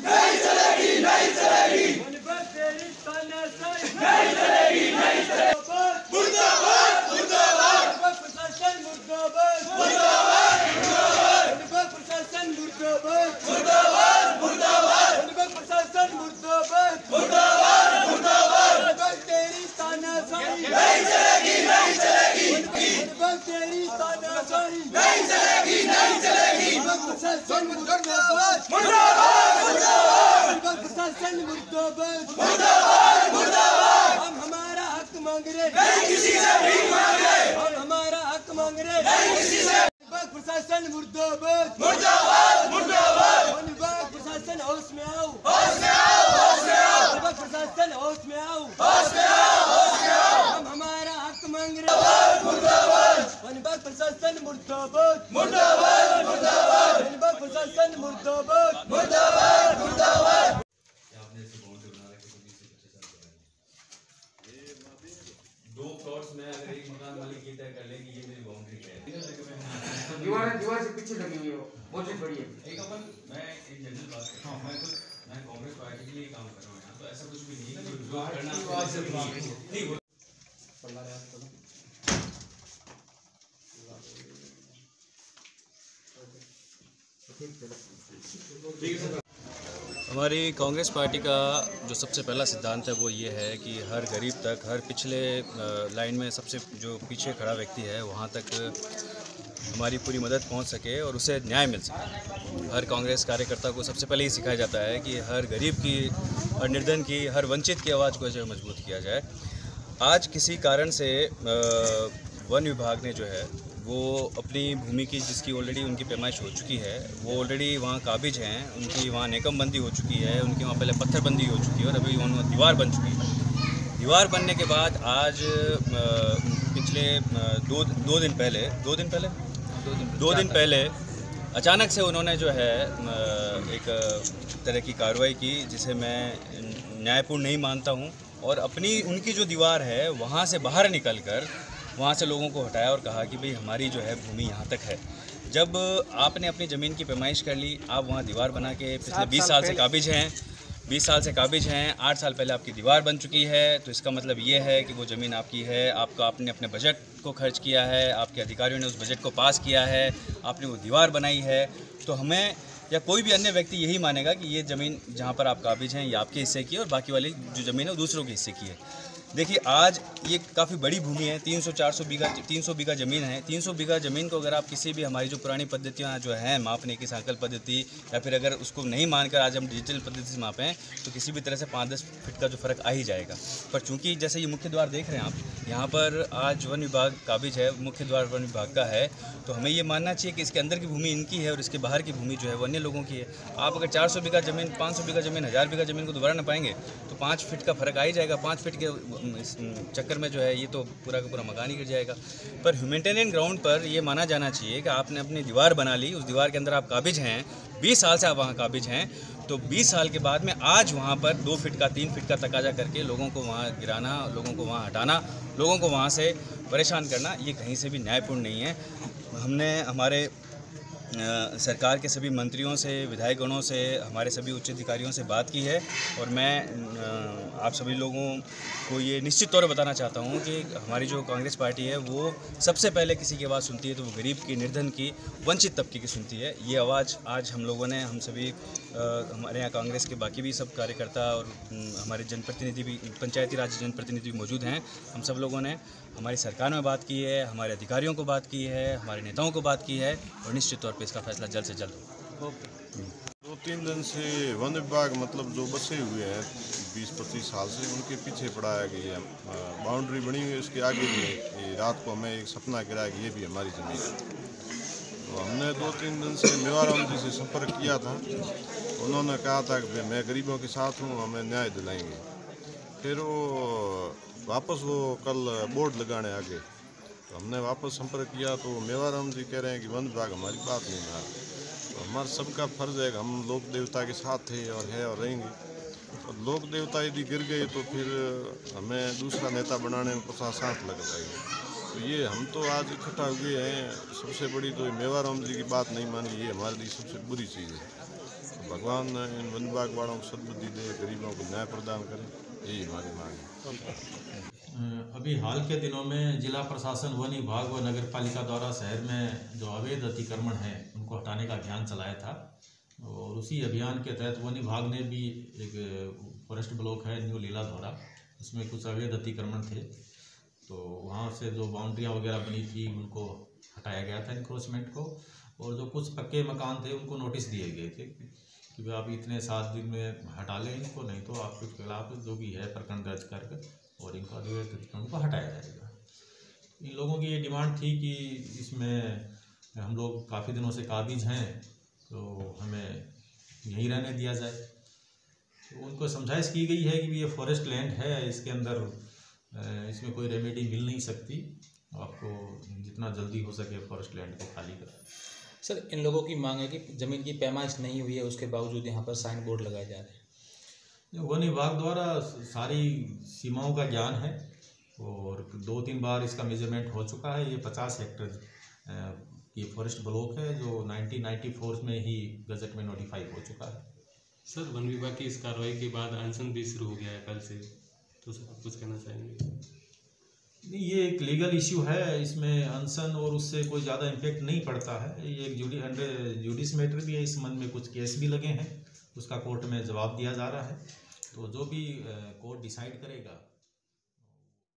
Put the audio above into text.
नहीं चलेगी, नहीं चलेगी, तेरी तानाशाही नहीं चलेगी, नहीं चलेगी। मुर्दाबाद, मुर्दाबाद, प्रशासन मुर्दाबाद, मुर्दाबाद, मुर्दाबाद, प्रशासन मुर्दाबाद, मुर्दाबाद, मुर्दाबाद, प्रशासन मुर्दाबाद, मुर्दाबाद, मुर्दाबाद। तेरी तानाशाही नहीं चलेगी, नहीं चलेगी, तेरी तानाशाही नहीं चलेगी, नहीं चलेगी। प्रशासन मुर्दाबाद, मुर्दाबाद, मुर्दाबाद, प्रशासन मुर्दाबाद, मुर्दाबाद, मुर्दाबाद। हम हमारा हक मांग रहे, नहीं किसी से भीख मांग रहे, हम हमारा हक मांग रहे, नहीं किसी से। प्रशासन मुर्दाबाद, मुर्दाबाद, मुर्दाबाद। प्रशासन होश में आओ, होश में आओ, होश में आओ, प्रशासन होश में आओ, होश में आओ, होश में आओ। हम हमारा हक मांग रहे, मुर्दाबाद, प्रशासन मुर्दाबाद, मुर्दाबाद, मुर्दाबाद, प्रशासन मुर्दाबाद, मुर्दाबाद, मुर्दाबाद। दो फ्लोर्स में अगर एक मकान मालिक ये तय कर ले कि ये मेरी बाउंड्री है, दीवार से पीछे लगी हुई हो, बहुत ही बड़ी है। एक अपन मैं एक जनरल बात करता हूँ, मैं कांग्रेस पार्टी के लिए काम कर रहा हूँ यहाँ, तो ऐसा कुछ भी नहीं है, जो विरोध करना नहीं वो हमारी कांग्रेस पार्टी का जो सबसे पहला सिद्धांत है वो ये है कि हर गरीब तक, हर पिछले लाइन में सबसे जो पीछे खड़ा व्यक्ति है वहाँ तक हमारी पूरी मदद पहुँच सके और उसे न्याय मिल सके। हर कांग्रेस कार्यकर्ता को सबसे पहले ये सिखाया जाता है कि हर गरीब की, हर निर्धन की, हर वंचित की आवाज़ को जो मजबूत किया जाए। आज किसी कारण से वन विभाग ने जो है वो अपनी भूमि की, जिसकी ऑलरेडी उनकी पैमाइश हो चुकी है, वो ऑलरेडी वहाँ काबिज हैं, उनकी वहाँ नेकमबंदी हो चुकी है, उनकी वहाँ पहले पत्थरबंदी हो चुकी है और अभी वहाँ दीवार बन चुकी है। दीवार बनने के बाद आज पिछले दो दिन पहले अचानक से उन्होंने जो है एक तरह की कार्रवाई की जिसे मैं न्यायपूर्ण नहीं मानता हूँ, और अपनी उनकी जो दीवार है वहाँ से बाहर निकल कर वहाँ से लोगों को हटाया और कहा कि भाई हमारी जो है भूमि यहाँ तक है। जब आपने अपनी ज़मीन की पैमाइश कर ली, आप वहाँ दीवार बना के पिछले 20 साल से काबिज हैं, 20 साल से काबिज हैं, 8 साल पहले आपकी दीवार बन चुकी है, तो इसका मतलब ये है कि वो ज़मीन आपकी है, आपने अपने बजट को खर्च किया है, आपके अधिकारियों ने उस बजट को पास किया है, आपने वो दीवार बनाई है, तो हमें या कोई भी अन्य व्यक्ति यही मानेगा कि ये ज़मीन जहाँ पर आप काबिज हैं ये आपके हिस्से की है और बाकी वाली जो ज़मीन है वो दूसरों के हिस्से की है। देखिए आज ये काफ़ी बड़ी भूमि है, 300 बीघा ज़मीन है। 300 बीघा ज़मीन को अगर आप किसी भी हमारी जो पुरानी पद्धतियाँ जो हैं मापने की, सांकल पद्धति, या फिर अगर उसको नहीं मानकर आज हम डिजिटल पद्धति से मापें तो किसी भी तरह से 5-10 फीट का जो फ़र्क आ ही जाएगा। पर चूंकि जैसे ये मुख्य द्वार देख रहे हैं आप, यहाँ पर आज वन विभाग काबिज है, मुख्य द्वार वन विभाग का है, तो हमें ये मानना चाहिए कि इसके अंदर की भूमि इनकी है और इसके बाहर की भूमि जो है वो अन्य लोगों की है। आप अगर 400 बीघा ज़मीन, 500 बीघा ज़मीन, 1000 बीघा ज़मीन को दोबारा न पाएंगे तो 5 फीट का फ़र्क आ ही जाएगा। 5 फीट के इस चक्कर में जो है ये तो पूरा का पूरा मकान ही गिर जाएगा। पर ह्यूमैनिटेरियन ग्राउंड पर ये माना जाना चाहिए कि आपने अपनी दीवार बना ली, उस दीवार के अंदर आप काबिज हैं, 20 साल से आप वहाँ काबिज हैं, तो 20 साल के बाद में आज वहाँ पर 2 फीट का, 3 फीट का तकाजा करके लोगों को वहाँ गिराना, लोगों को वहाँ हटाना, लोगों को वहाँ से परेशान करना, ये कहीं से भी न्यायपूर्ण नहीं है। हमने हमारे सरकार के सभी मंत्रियों से, विधायकगणों से, हमारे सभी उच्च अधिकारियों से बात की है और मैं आप सभी लोगों को ये निश्चित तौर पर बताना चाहता हूँ कि हमारी जो कांग्रेस पार्टी है वो सबसे पहले किसी की आवाज़ सुनती है तो वो गरीब की, निर्धन की, वंचित तबके की सुनती है। ये आवाज़ आज हम लोगों ने, हम सभी हमारे यहाँ कांग्रेस के बाकी भी सब कार्यकर्ता और हमारे जनप्रतिनिधि भी, पंचायती राज जनप्रतिनिधि भी मौजूद हैं, हम सब लोगों ने हमारी सरकार में बात की है, हमारे अधिकारियों को बात की है, हमारे नेताओं को बात की है और निश्चित तौर पे इसका फैसला जल्द से जल्द हो। 2-3 दिन से वन विभाग मतलब जो बसे हुए हैं 20-25 साल से, उनके पीछे पड़ा है कि ये बाउंड्री बनी हुई है, उसके आगे भी है। रात को हमें एक सपना गिरा कि ये भी हमारी ज़मीन है। तो हमने 2-3 दिन से मेवाराम जी से संपर्क किया था, उन्होंने कहा था कि मैं गरीबों के साथ हूँ, हमें न्याय दिलाएंगे। फिर वो वापस वो कल बोर्ड लगाने आ गए, तो हमने वापस संपर्क किया तो मेवाराम जी कह रहे हैं कि वन विभाग हमारी बात नहीं मान रहा। तो हमारा सबका फर्ज है कि हम लोक देवता के साथ थे और है और रहेंगे। और लोक देवता यदि गिर गए तो फिर हमें दूसरा नेता बनाने में 50 साथ लग जाएगी। तो ये हम तो आज इकट्ठा हुए हैं, सबसे बड़ी तो मेवाराम जी की बात नहीं मानी, ये हमारे लिए सबसे बुरी चीज़ है। भगवान इन वन विभाग वालों को सद्बुद्धि दे, गरीबों को न्याय प्रदान करे, यही हमारी मांग है। अभी हाल के दिनों में जिला प्रशासन, वन विभाग व नगर पालिका द्वारा शहर में जो अवैध अतिक्रमण है उनको हटाने का अभियान चलाया था, और उसी अभियान के तहत वन विभाग ने भी एक फॉरेस्ट ब्लॉक है न्यू लीला धोरा, उसमें कुछ अवैध अतिक्रमण थे, तो वहाँ से जो बाउंड्रियाँ वगैरह बनी थी उनको हटाया गया था इंक्रोचमेंट को, और जो कुछ पक्के मकान थे उनको नोटिस दिए गए थे कि भाई आप इतने 7 दिन में हटा लें इनको, नहीं तो आपके खिलाफ जो भी है प्रकरण दर्ज करके और इनको अवैध अतिक्रमण को हटाया जाएगा। इन लोगों की ये डिमांड थी कि इसमें हम लोग काफ़ी दिनों से काबिज हैं, तो हमें यहीं रहने दिया जाए। तो उनको समझाइश की गई है कि ये फॉरेस्ट लैंड है, इसके अंदर इसमें कोई रेमेडी मिल नहीं सकती, आपको जितना जल्दी हो सके फॉरेस्ट लैंड को खाली करें। सर, इन लोगों की मांग है कि ज़मीन की पैमाइश नहीं हुई है, उसके बावजूद यहाँ पर साइन बोर्ड लगाए जा रहे हैं। वन विभाग द्वारा सारी सीमाओं का ज्ञान है, और 2-3 बार इसका मेजरमेंट हो चुका है। ये 50 हेक्टेयर ये फॉरेस्ट ब्लॉक है जो 1994 में ही गजट में नोटिफाई हो चुका है। सर, वन विभाग की इस कार्रवाई के बाद अनशन भी शुरू हो गया है कल से, तो सर आप कुछ कहना चाहेंगे? ये एक लीगल इश्यू है, इसमें अनशन और उससे कोई ज़्यादा इम्पेक्ट नहीं पड़ता है। ये एक जुडिस मैटर भी है, इस संबंध में कुछ केस भी लगे हैं, उसका कोर्ट में जवाब दिया जा रहा है, तो जो भी कोर्ट डिसाइड करेगा